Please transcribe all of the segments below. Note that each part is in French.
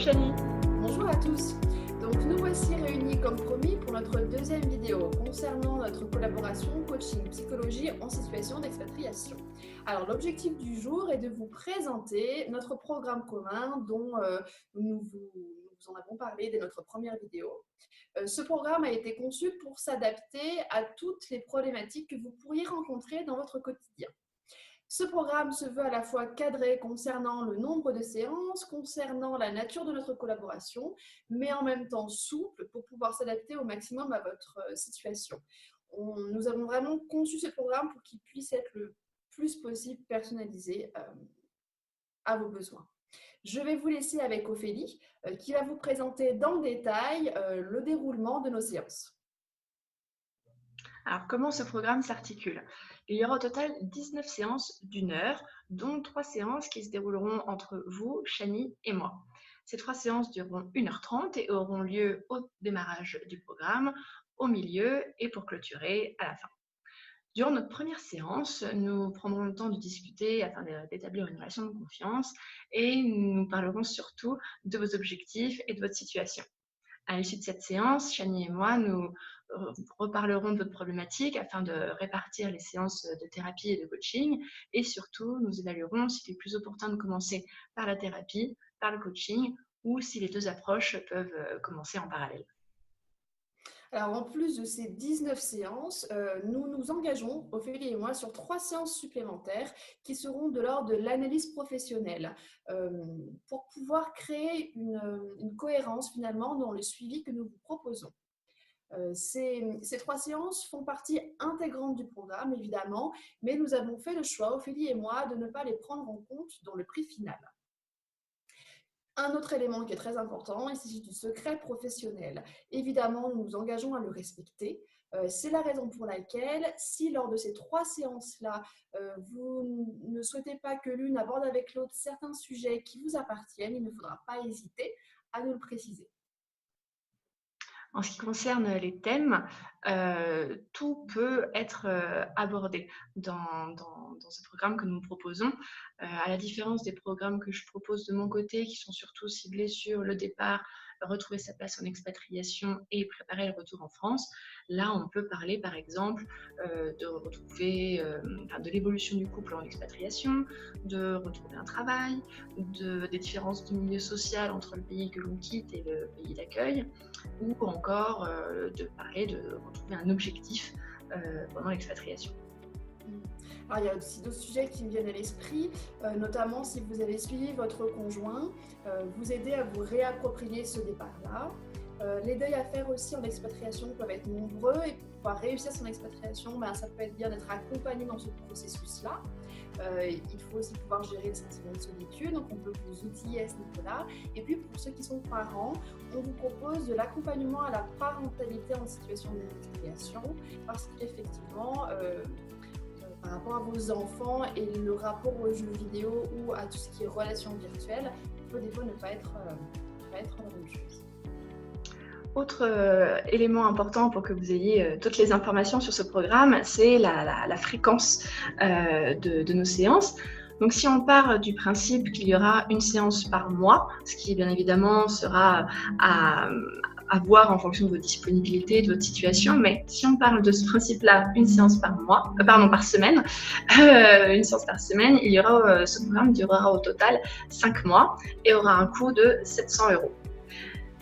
Chani. Bonjour à tous. Donc nous voici réunis comme promis pour notre deuxième vidéo concernant notre collaboration coaching psychologie en situation d'expatriation. Alors l'objectif du jour est de vous présenter notre programme commun dont nous vous en avons parlé dès notre première vidéo. Ce programme a été conçu pour s'adapter à toutes les problématiques que vous pourriez rencontrer dans votre quotidien. Ce programme se veut à la fois cadré concernant le nombre de séances, concernant la nature de notre collaboration, mais en même temps souple pour pouvoir s'adapter au maximum à votre situation. Nous avons vraiment conçu ce programme pour qu'il puisse être le plus possible personnalisé à vos besoins. Je vais vous laisser avec Ophélie qui va vous présenter dans le détail le déroulement de nos séances. Alors, comment ce programme s'articule? Il y aura au total 19 séances d'1 heure, dont 3 séances qui se dérouleront entre vous, Chani et moi. Ces 3 séances dureront 1h30 et auront lieu au démarrage du programme, au milieu et pour clôturer à la fin. Durant notre première séance, nous prendrons le temps de discuter afin d'établir une relation de confiance et nous parlerons surtout de vos objectifs et de votre situation. À l'issue de cette séance, Chani et moi, nous reparlerons de votre problématique afin de répartir les séances de thérapie et de coaching et surtout, nous évaluerons s'il est plus opportun de commencer par la thérapie, par le coaching ou si les deux approches peuvent commencer en parallèle. Alors, en plus de ces 19 séances, nous nous engageons, Ophélie et moi, sur 3 séances supplémentaires qui seront de l'ordre de l'analyse professionnelle pour pouvoir créer une cohérence finalement dans le suivi que nous vous proposons. Ces 3 séances font partie intégrante du programme, évidemment, mais nous avons fait le choix, Ophélie et moi, de ne pas les prendre en compte dans le prix final. Un autre élément qui est très important, il s'agit du secret professionnel. Évidemment, nous nous engageons à le respecter. C'est la raison pour laquelle, si lors de ces 3 séances-là, vous ne souhaitez pas que l'une aborde avec l'autre certains sujets qui vous appartiennent, il ne faudra pas hésiter à nous le préciser. En ce qui concerne les thèmes, tout peut être abordé dans ce programme que nous proposons. À la différence des programmes que je propose de mon côté, qui sont surtout ciblés sur le départ, retrouver sa place en expatriation et préparer le retour en France. Là, on peut parler par exemple de l'évolution du couple en expatriation, de retrouver un travail, des différences de milieu social entre le pays que l'on quitte et le pays d'accueil, ou encore de parler de retrouver un objectif pendant l'expatriation. Alors, il y a aussi d'autres sujets qui me viennent à l'esprit, notamment si vous avez suivi votre conjoint, vous aider à vous réapproprier ce départ-là. Les deuils à faire aussi en expatriation peuvent être nombreux et pour pouvoir réussir son expatriation, ça peut être bien d'être accompagné dans ce processus-là. Il faut aussi pouvoir gérer le sentiment de solitude, donc on peut vous outiller à ce niveau-là. Et puis pour ceux qui sont parents, on vous propose de l'accompagnement à la parentalité en situation d'expatriation parce qu'effectivement, par rapport à vos enfants et le rapport aux jeux vidéo ou à tout ce qui est relations virtuelles, peut des fois ne pas être la même chose. Autre élément important pour que vous ayez toutes les informations sur ce programme, c'est la fréquence de nos séances. Donc si on part du principe qu'il y aura une séance par mois, ce qui bien évidemment sera à voir en fonction de votre disponibilité, de votre situation, mais si on parle de ce principe-là, une séance par semaine, une séance par semaine, ce programme durera au total 5 mois et aura un coût de 700 €.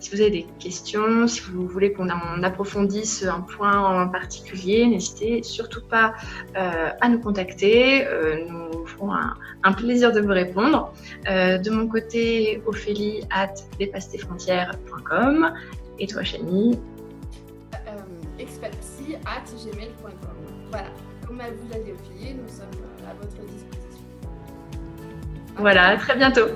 Si vous avez des questions, si vous voulez qu'on approfondisse un point en particulier, n'hésitez surtout pas à nous contacter. Nous ferons un plaisir de vous répondre. De mon côté, ophélie@dépassetesfrontières.com et toi, Chani? Expatpsy@gmail.com. Voilà, comme vous l'avez dit, Ophélie, nous sommes à votre disposition. Voilà, à très bientôt.